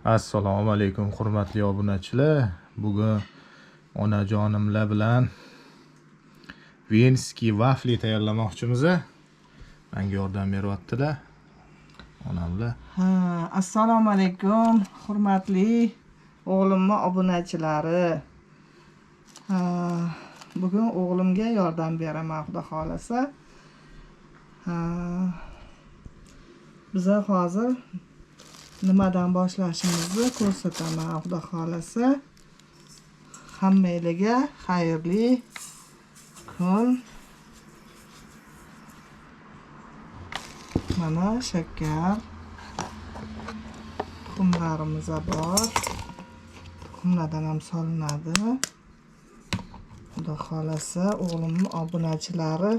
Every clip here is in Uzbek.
Assalomu alaykum hurmatli obunachilar. Bugun onajonimlar bilan Venskiy vafli tayyorlamoqchimiz. Menga yordam beryaptilar onamlar. Assalomu alaykum hurmatli o'g'limning obunachilari. Bugun o'g'limga yordam beraman, xudo xolasa. Biz hozir nimadan boshlashimizni ko'rsataman, xudo xolasa. Hammangizga xayrli kun. Mana shakar, tuxumlarimiz bor. Tuxumlardan ham solinadi. Xudo xolasa o'g'limning obunachilari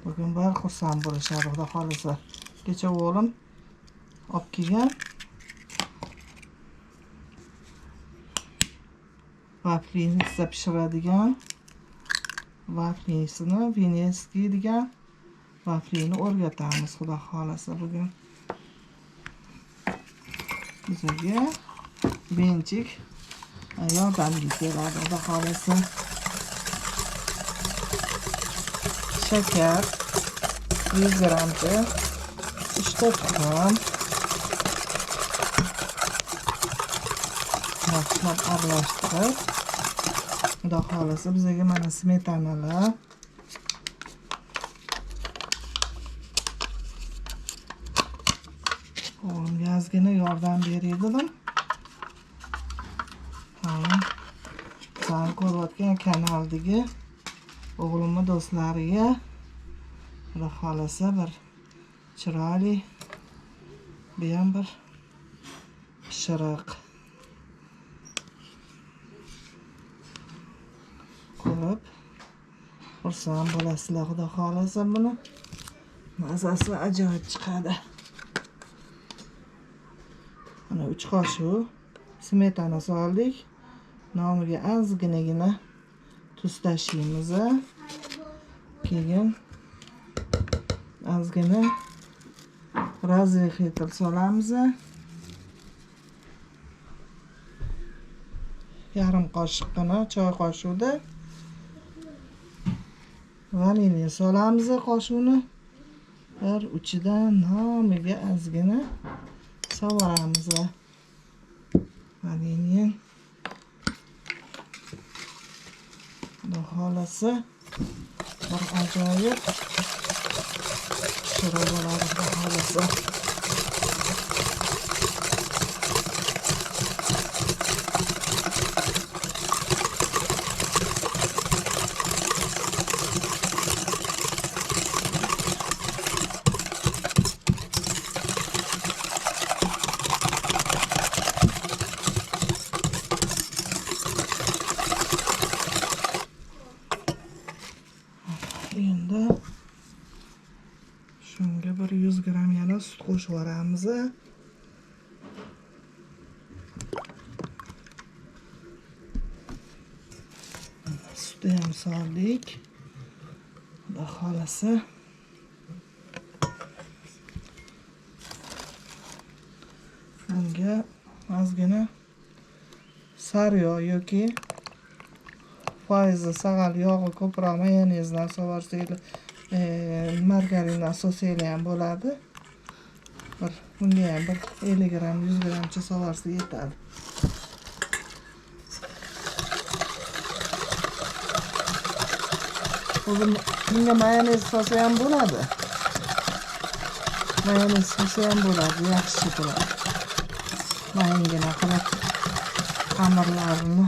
bugun bir xursand bo'lishadi, xudo xolasa. Kecha o'g'lim olib kelgan vaflini pishiradigan vaflisini, Venskiy degan vaflini o'rgatamiz, xudo xolasa. Bugun bizga benchik yordamga keladi, xudo xolasa. Shakar 100 gramcha, 3 ta tuxum, yaxshilab aralashtirib, xudo xolasa bizga mana smetanalar, o'g'limga ozgina yordam berdim. Sen ko'rayotgan kanaldagi o'g'limning do'stlariga xudo xolasa bir chiroyli bu ham bir pishiriq ko'rib xursand bo'lasizlar, xudo xolasa. Buni mazasi ajoyib chiqadi. Mana 3 qoshiq smetana soldik. Nomiga ozginagina tuz tashlaymiz. Keyin ozgina razrixitl solamiz. Yarim qoshiqgina choy qoshiqda vanilya solamiz qoshiqni. Bir uchidan nomiga ozgina sovuramiz. Vanilya xudo xolasa bir ajoyib shirin bo'ladi, xudo xolasa. Endi shunga bir 100 gram yana sut qo'shib yuboramiz. Sutni ham soldik, xudo xolasa. Bunga ozgina sariyog' yoki foizi sag'al yog'i ko'proq mayonezdan sovarsanglar, margarindan solsanglar ham bo'ladi. Bunga ham bir 50 gram, 100 gramcha sovarsa yetadi. Bunga mayonez solsa ham bo'ladi. Mayonez solsa ham bo'ladi, yaxshi bo'ladi. Mayingina qilib xamirlarini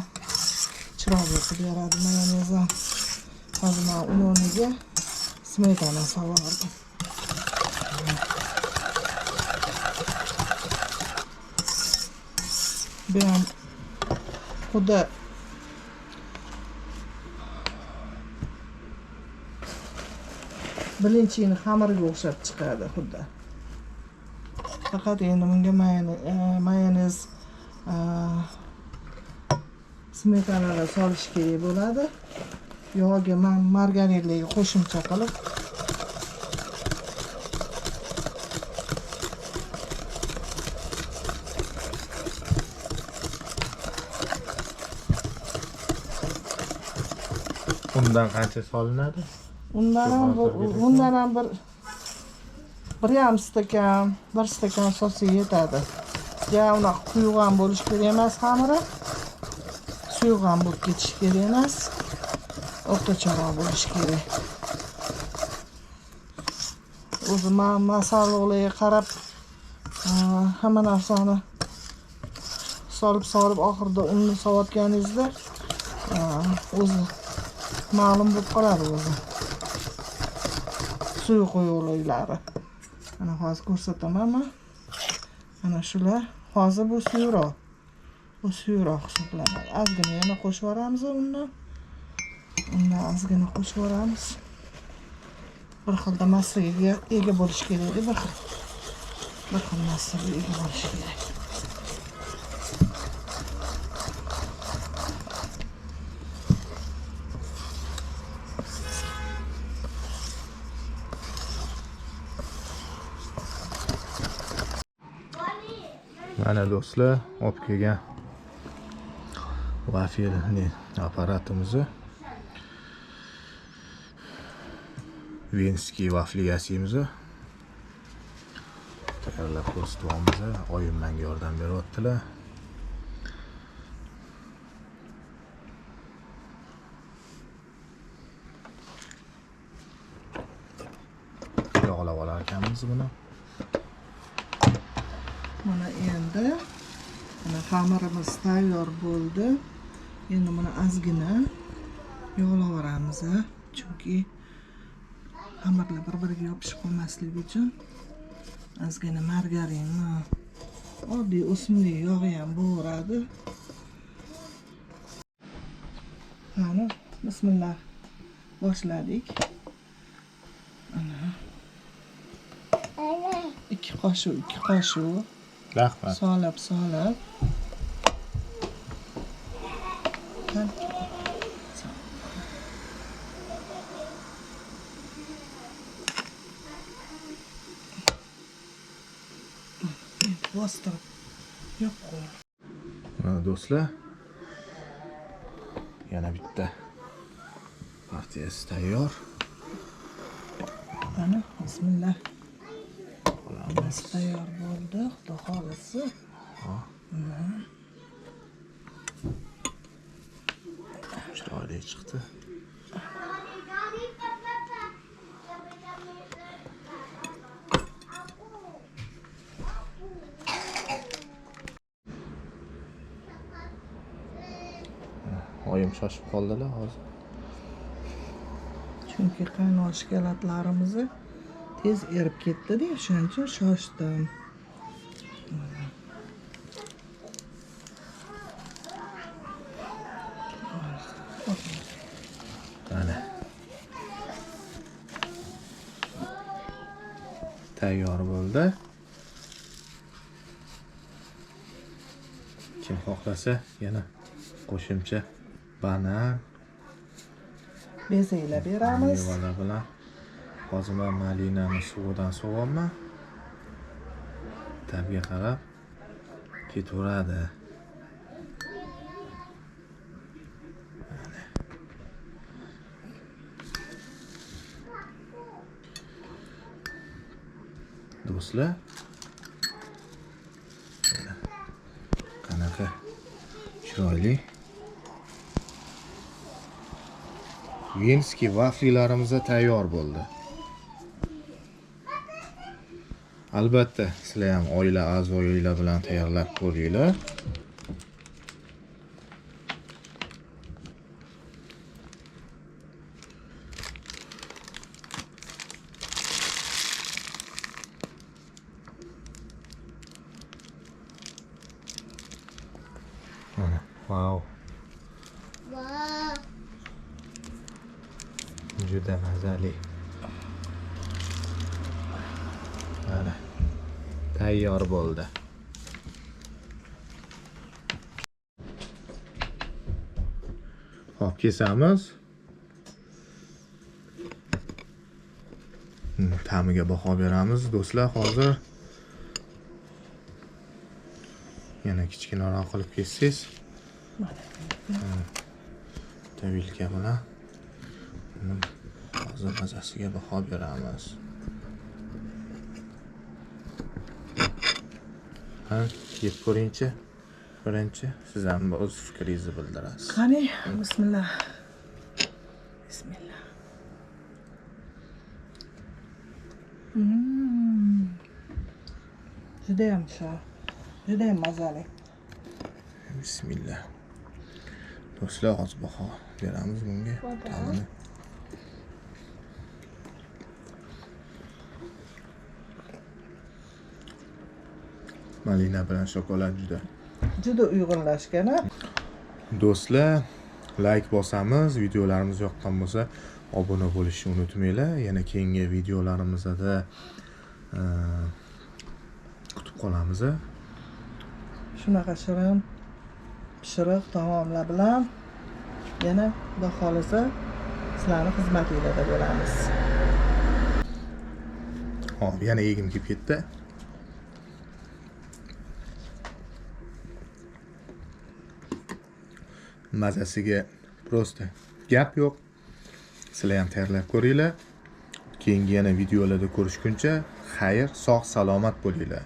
chiroyli qilib beradi mayonez. Hozir men uni o'rniga smetana sovardim. Bu ham xuddi bilinchini xamiriga o'xshab chiqadi xuddi. Faqat endi bunga mayonez smetanalar solish kerak bo'ladi. Yog'iga men margarinlarga qo'shimcha qilib Undan qancha solinadi? Undan ham bundan ham bir yarim stakan, 1 stakan solsa yetadi. Ya unaqa quyuq ham bo'lishi kerak emas xamiri. Suyuq ham bo'lib ketishi kerak emas. O'rtacharoq bo'lishi kerak. O'zi masallarga qarab hamma narsani solib oxirida unni sovotganingizda o'zi ma'lum bo'lib qoladi o'zi. Suvi quyuqliklari. Mana hozir ko'rsataman men. Mana shular. Hozir bu suyuqroq. Bu suyuqroq hisoblanadi. Ozgina yana qo'shib yuboramiz undan. Undan ozgina qo'shib yuboramiz. Bir xilda massaga ega bo'lishi kerak, bir xil massaga ega bo'lishi kerak. Mana do'stlar, olib kelgan vafelni apparatimizni Venskiy vafli yasaymizni tayyorlab ko'rsatyapmiz. Oyim menga yordam beryaptilar. Yog'lab olar ekanmiz buni. Mana endi xamirimiz tayyor bo'ldi. Endi buni ozgina yog'lab yuboramiz, chunki xamirlar bir-biriga yopishib qolmasligi uchun ozgina margarinni, oddiy o'simlik yog'i ham bo'radi. Mana bismillah boshladik. Ana 2 qoshiq Rahmat. solib bostirib yo'q qo'y. Mana do'stlar, yana bitta partiyasi tayyor. Mana bismillah. Hammasi tayyor bo'ldi. Xudo xolisi. Chiroyli chiqdi. Oyim shoshib qoldilar hozir. Chunki qaynoq shkolatlarimiz tez erib ketdi-da, shuning uchun shoshdim. Mana tayyor bo'ldi. Kim xohlasa yana qo'shimcha banan Bezaklar beramiz. mevalar bilan. Hozir men malinani suvidan sovyapman. Tabga qarab ketaveradi. Do'stlar, qanaqa chiroyli Venskiy vaflilarimiz tayyor bo'ldi. Albatta, sizlar ham oila a'zoinglar bilan tayyorlab ko'ringlar. Mana, wow. Juda mazali. Mana tayyor bo'ldi. Hop, kesamiz. Ta'miga baho beramiz do'stlar. Hozir yana kichkinaroq qilib kessangiz, tavilka bilan Hozir mazasiga baho beramiz. Ha, yeb ko'ringchi. Birinchi siz ham o'z fikringizni bildirasiz. Qani, bismillah. Bismillah. Judayam shoh. Judayam mazali. Bismillah. Do'stlar, hozir baho beramiz bunga. Ta'mini. Malina bilan shokolad Juda uyg'unlashgan. Do'stlar, like bosamiz, videolarimiz yoqqan bo'lsa, obuna bo'lishni unutmanglar. Yana keyingi videolarimizda kutib qolamiz. Shunaqa shirin pishiriq taomlar bilan yana xudo xolisa sizlarning xizmatingizda bo'lamiz. Hop, yana yegim kelib ketdi. Mazasiga prosta gap yo'q. Sizlar ham tayyorlab ko'ringlar. Keyingi yana videolarda ko'rishguncha xayr, sog' salomat bo'linglar.